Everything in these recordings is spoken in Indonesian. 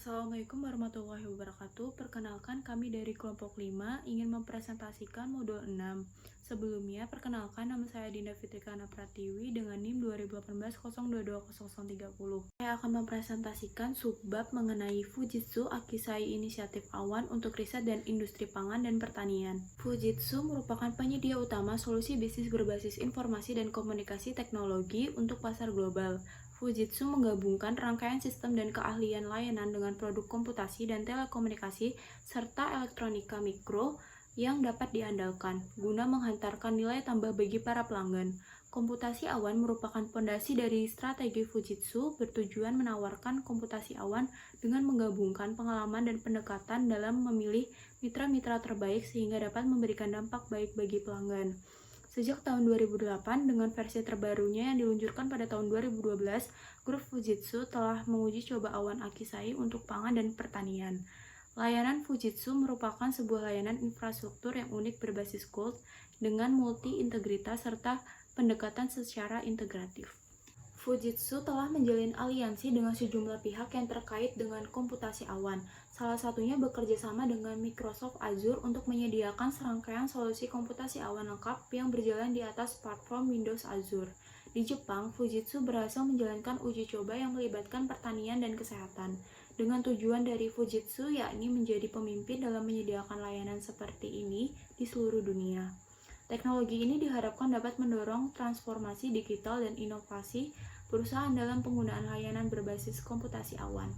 Assalamualaikum warahmatullahi wabarakatuh. Perkenalkan, kami dari kelompok 5 ingin mempresentasikan modul 6. Sebelumnya, perkenalkan, nama saya Dinda Fitrikana Pratiwi dengan NIM 2018 022030. Saya akan mempresentasikan subbab mengenai Fujitsu Akisai Inisiatif Awan untuk Riset dan Industri Pangan dan Pertanian. Fujitsu merupakan penyedia utama solusi bisnis berbasis informasi dan komunikasi teknologi untuk pasar global. Fujitsu menggabungkan rangkaian sistem dan keahlian layanan dengan produk komputasi dan telekomunikasi serta elektronika mikro yang dapat diandalkan, guna menghantarkan nilai tambah bagi para pelanggan. Komputasi awan merupakan fondasi dari strategi Fujitsu, bertujuan menawarkan komputasi awan dengan menggabungkan pengalaman dan pendekatan dalam memilih mitra-mitra terbaik sehingga dapat memberikan dampak baik bagi pelanggan. Sejak tahun 2008, dengan versi terbarunya yang diluncurkan pada tahun 2012, grup Fujitsu telah menguji coba awan Akisai untuk pangan dan pertanian. Layanan Fujitsu merupakan sebuah layanan infrastruktur yang unik berbasis cloud dengan multi-integritas serta pendekatan secara integratif. Fujitsu telah menjalin aliansi dengan sejumlah pihak yang terkait dengan komputasi awan. Salah satunya bekerja sama dengan Microsoft Azure untuk menyediakan serangkaian solusi komputasi awan lengkap yang berjalan di atas platform Windows Azure. Di Jepang, Fujitsu berhasil menjalankan uji coba yang melibatkan pertanian dan kesehatan. Dengan tujuan dari Fujitsu yakni menjadi pemimpin dalam menyediakan layanan seperti ini di seluruh dunia. Teknologi ini diharapkan dapat mendorong transformasi digital dan inovasi perusahaan dalam penggunaan layanan berbasis komputasi awan.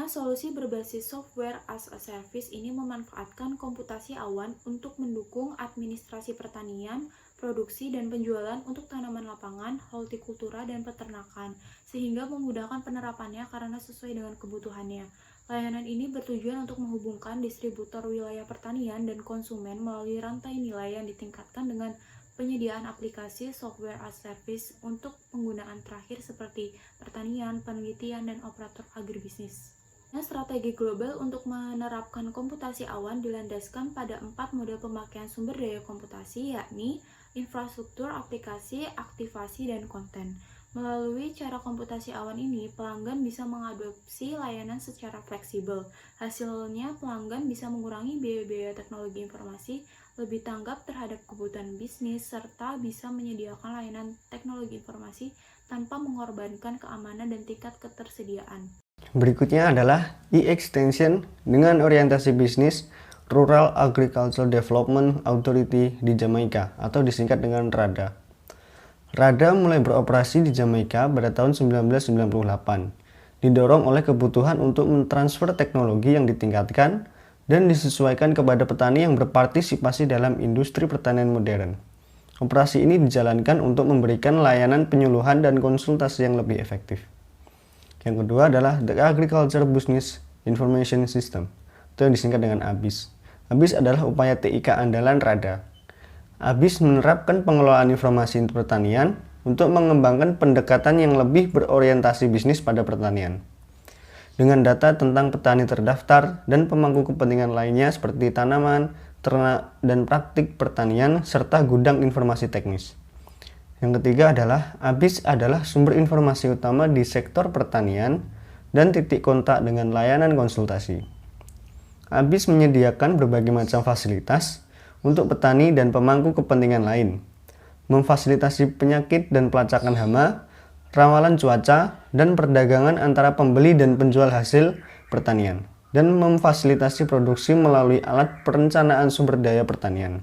Solusi berbasis software as a service ini memanfaatkan komputasi awan untuk mendukung administrasi pertanian, produksi dan penjualan untuk tanaman lapangan, hortikultura dan peternakan, sehingga memudahkan penerapannya karena sesuai dengan kebutuhannya. Layanan ini bertujuan untuk menghubungkan distributor wilayah pertanian dan konsumen melalui rantai nilai yang ditingkatkan dengan penyediaan aplikasi software as service untuk penggunaan terakhir seperti pertanian, penelitian, dan operator agribisnis. Strategi global untuk menerapkan komputasi awan dilandaskan pada 4 model pemakaian sumber daya komputasi, yakni infrastruktur, aplikasi, aktivasi, dan konten. Melalui cara komputasi awan ini, pelanggan bisa mengadopsi layanan secara fleksibel. Hasilnya, pelanggan bisa mengurangi biaya-biaya teknologi informasi, lebih tanggap terhadap kebutuhan bisnis, serta bisa menyediakan layanan teknologi informasi tanpa mengorbankan keamanan dan tingkat ketersediaan. Berikutnya adalah e-extension dengan orientasi bisnis Rural Agriculture Development Authority di Jamaika atau disingkat dengan RADA. RADA mulai beroperasi di Jamaika pada tahun 1998, didorong oleh kebutuhan untuk mentransfer teknologi yang ditingkatkan dan disesuaikan kepada petani yang berpartisipasi dalam industri pertanian modern. Operasi ini dijalankan untuk memberikan layanan penyuluhan dan konsultasi yang lebih efektif. Yang kedua adalah The Agriculture Business Information System, atau yang disingkat dengan ABIS. ABIS adalah upaya TIK andalan RADA. ABIS menerapkan pengelolaan informasi pertanian untuk mengembangkan pendekatan yang lebih berorientasi bisnis pada pertanian. Dengan data tentang petani terdaftar dan pemangku kepentingan lainnya seperti tanaman, ternak, dan praktik pertanian, serta gudang informasi teknis. Yang ketiga adalah ABIS adalah sumber informasi utama di sektor pertanian dan titik kontak dengan layanan konsultasi. ABIS menyediakan berbagai macam fasilitas untuk petani dan pemangku kepentingan lain, memfasilitasi penyakit dan pelacakan hama, ramalan cuaca, dan perdagangan antara pembeli dan penjual hasil pertanian, dan memfasilitasi produksi melalui alat perencanaan sumber daya pertanian.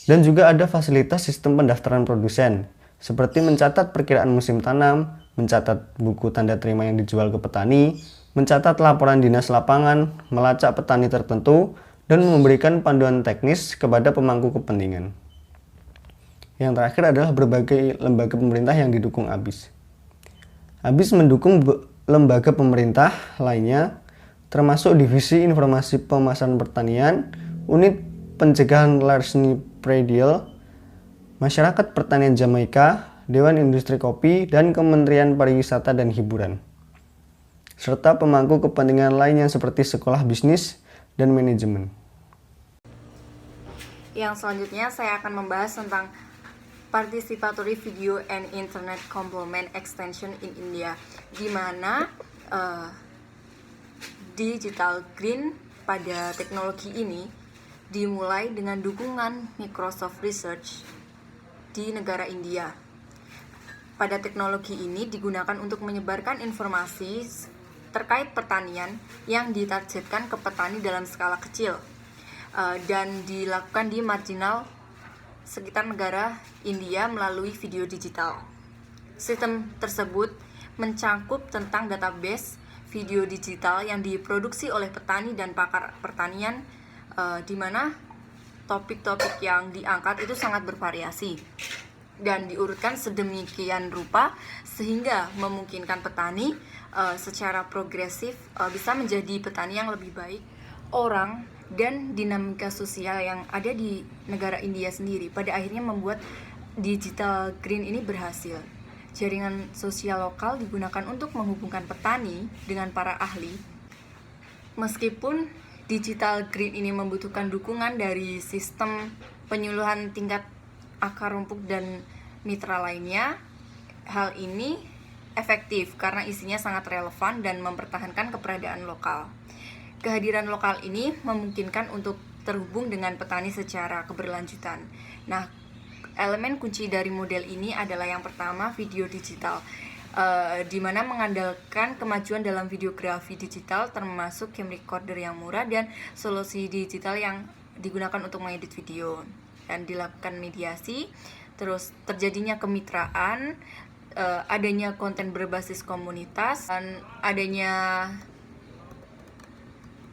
Dan juga ada fasilitas sistem pendaftaran produsen, seperti mencatat perkiraan musim tanam, mencatat buku tanda terima yang dijual ke petani, mencatat laporan dinas lapangan, melacak petani tertentu, dan memberikan panduan teknis kepada pemangku kepentingan. Yang terakhir adalah berbagai lembaga pemerintah yang didukung ABIS. ABIS mendukung lembaga pemerintah lainnya, termasuk Divisi Informasi Pemasaran Pertanian, Unit Pencegahan Larceny Predial, Masyarakat Pertanian Jamaika, Dewan Industri Kopi, dan Kementerian Pariwisata dan Hiburan, serta pemangku kepentingan lainnya seperti sekolah bisnis dan manajemen. Yang selanjutnya saya akan membahas tentang Participatory Video and Internet Complement Extension in India, di mana Digital Green pada teknologi ini dimulai dengan dukungan Microsoft Research di negara India. Pada teknologi ini digunakan untuk menyebarkan informasi terkait pertanian yang ditargetkan ke petani dalam skala kecil dan dilakukan di marginal sekitar negara India melalui video digital. Sistem tersebut mencakup tentang database video digital yang diproduksi oleh petani dan pakar pertanian, di mana topik-topik yang diangkat itu sangat bervariasi dan diurutkan sedemikian rupa sehingga memungkinkan petani secara progresif bisa menjadi petani yang lebih baik. Orang dan dinamika sosial yang ada di negara India sendiri pada akhirnya membuat digital green ini berhasil. Jaringan sosial lokal digunakan untuk menghubungkan petani dengan para ahli. Meskipun digital green ini membutuhkan dukungan dari sistem penyuluhan tingkat akar rumput dan mitra lainnya, hal ini efektif karena isinya sangat relevan dan mempertahankan keberadaan lokal. Kehadiran lokal ini memungkinkan untuk terhubung dengan petani secara keberlanjutan. Nah, elemen kunci dari model ini adalah yang pertama, video digital, di mana mengandalkan kemajuan dalam videografi digital termasuk camcorder yang murah dan solusi digital yang digunakan untuk mengedit video, dan dilakukan mediasi, terus terjadinya kemitraan, adanya konten berbasis komunitas, dan adanya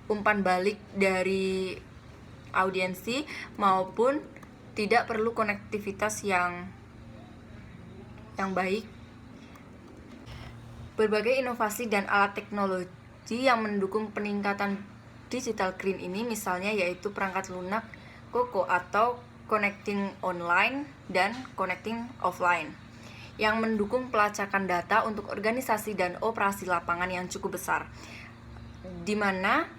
umpan balik dari audiensi maupun tidak perlu konektivitas yang baik. Berbagai inovasi dan alat teknologi yang mendukung peningkatan digital green ini misalnya yaitu perangkat lunak COCO atau connecting online dan connecting offline yang mendukung pelacakan data untuk organisasi dan operasi lapangan yang cukup besar, di mana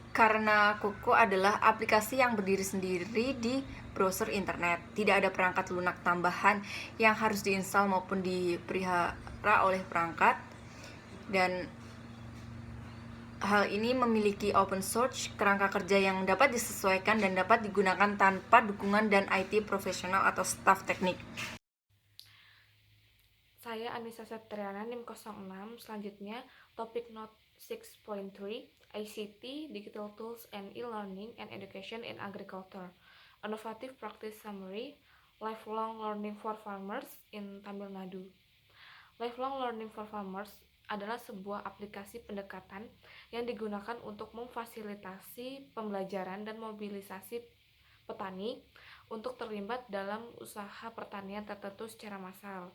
karena COCO adalah aplikasi yang berdiri sendiri di browser internet, tidak ada perangkat lunak tambahan yang harus diinstal maupun dipelihara oleh perangkat, dan hal ini memiliki open source kerangka kerja yang dapat disesuaikan dan dapat digunakan tanpa dukungan dan IT profesional atau staf teknik. Saya Anissa Septriana, NIM 06. Selanjutnya, topik note 6.3, ICT, Digital Tools and E-Learning and Education in Agriculture. Innovative Practice Summary, Lifelong Learning for Farmers in Tamil Nadu. Lifelong Learning for Farmers adalah sebuah aplikasi pendekatan yang digunakan untuk memfasilitasi pembelajaran dan mobilisasi petani untuk terlibat dalam usaha pertanian tertentu secara massal.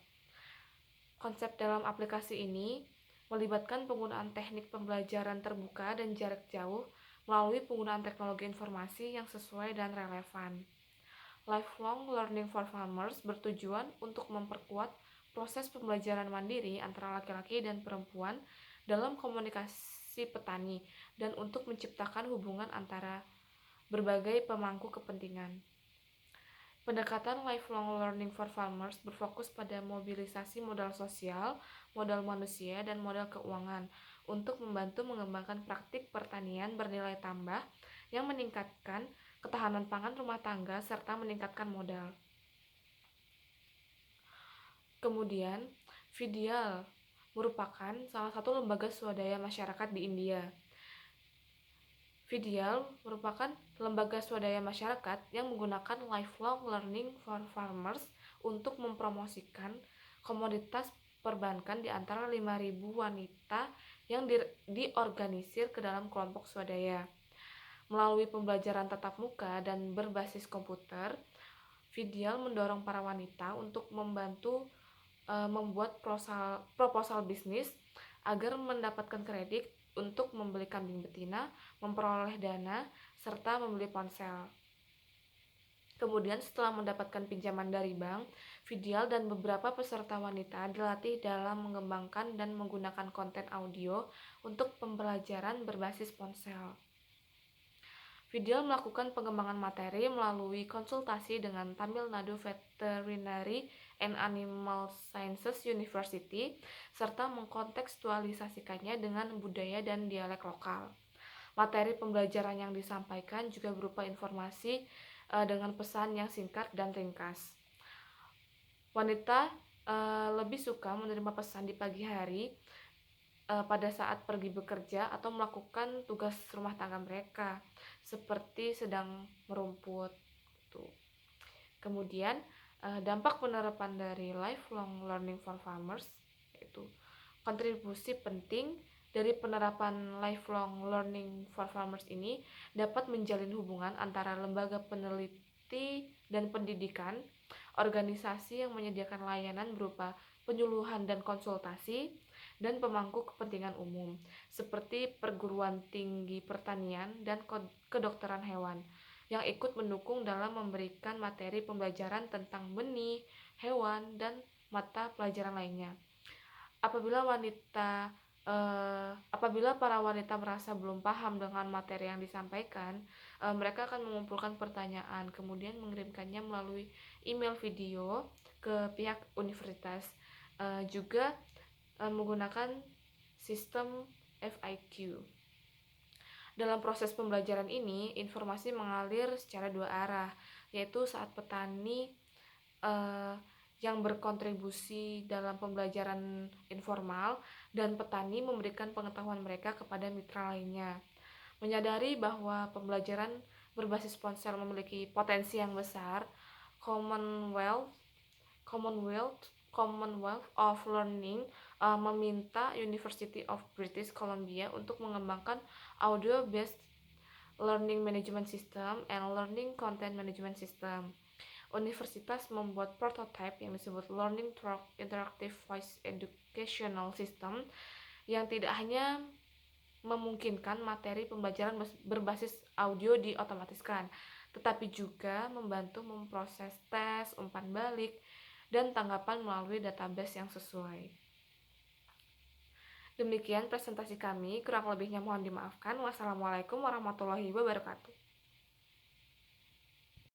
Konsep dalam aplikasi ini melibatkan penggunaan teknik pembelajaran terbuka dan jarak jauh melalui penggunaan teknologi informasi yang sesuai dan relevan. Lifelong Learning for Farmers bertujuan untuk memperkuat proses pembelajaran mandiri antara laki-laki dan perempuan dalam komunikasi petani dan untuk menciptakan hubungan antara berbagai pemangku kepentingan. Pendekatan Lifelong Learning for Farmers berfokus pada mobilisasi modal sosial, modal manusia, dan modal keuangan untuk membantu mengembangkan praktik pertanian bernilai tambah yang meningkatkan ketahanan pangan rumah tangga serta meningkatkan modal. Kemudian, Vidyal merupakan salah satu lembaga swadaya masyarakat di India. Vidyal merupakan lembaga swadaya masyarakat yang menggunakan Lifelong Learning for Farmers untuk mempromosikan komoditas perbankan di antara 5.000 wanita yang diorganisir ke dalam kelompok swadaya. Melalui pembelajaran tatap muka dan berbasis komputer, Vidyal mendorong para wanita untuk membantu membuat proposal bisnis agar mendapatkan kredit untuk membeli kambing betina, memperoleh dana, serta membeli ponsel. Kemudian setelah mendapatkan pinjaman dari bank, Vidyal dan beberapa peserta wanita dilatih dalam mengembangkan dan menggunakan konten audio untuk pembelajaran berbasis ponsel. Vidal melakukan pengembangan materi melalui konsultasi dengan Tamil Nadu Veterinary and Animal Sciences University, serta mengkontekstualisasikannya dengan budaya dan dialek lokal. Materi pembelajaran yang disampaikan juga berupa informasi dengan pesan yang singkat dan ringkas. Wanita lebih suka menerima pesan di pagi hari pada saat pergi bekerja atau melakukan tugas rumah tangga mereka, seperti sedang merumput. Tuh. Kemudian dampak penerapan dari lifelong learning for farmers, yaitu kontribusi penting dari penerapan lifelong learning for farmers ini dapat menjalin hubungan antara lembaga peneliti dan pendidikan, organisasi yang menyediakan layanan berupa penyuluhan dan konsultasi, dan pemangku kepentingan umum, seperti perguruan tinggi pertanian dan kedokteran hewan, yang ikut mendukung dalam memberikan materi pembelajaran tentang benih, hewan, dan mata pelajaran lainnya. Apabila para wanita merasa belum paham dengan materi yang disampaikan, mereka akan mengumpulkan pertanyaan, kemudian mengirimkannya melalui email video ke pihak universitas. Juga menggunakan sistem FIQ. Dalam proses pembelajaran ini, informasi mengalir secara dua arah, yaitu saat petani yang berkontribusi dalam pembelajaran informal dan petani memberikan pengetahuan mereka kepada mitra lainnya. Menyadari bahwa pembelajaran berbasis ponsel memiliki potensi yang besar, Commonwealth of Learning meminta University of British Columbia untuk mengembangkan audio-based learning management system and learning content management system. Universitas membuat prototipe yang disebut Learning Interactive Voice Educational System yang tidak hanya memungkinkan materi pembelajaran berbasis audio diotomatiskan, tetapi juga membantu memproses tes, umpan balik, dan tanggapan melalui database yang sesuai. Demikian presentasi kami, kurang lebihnya mohon dimaafkan. Wassalamualaikum warahmatullahi wabarakatuh.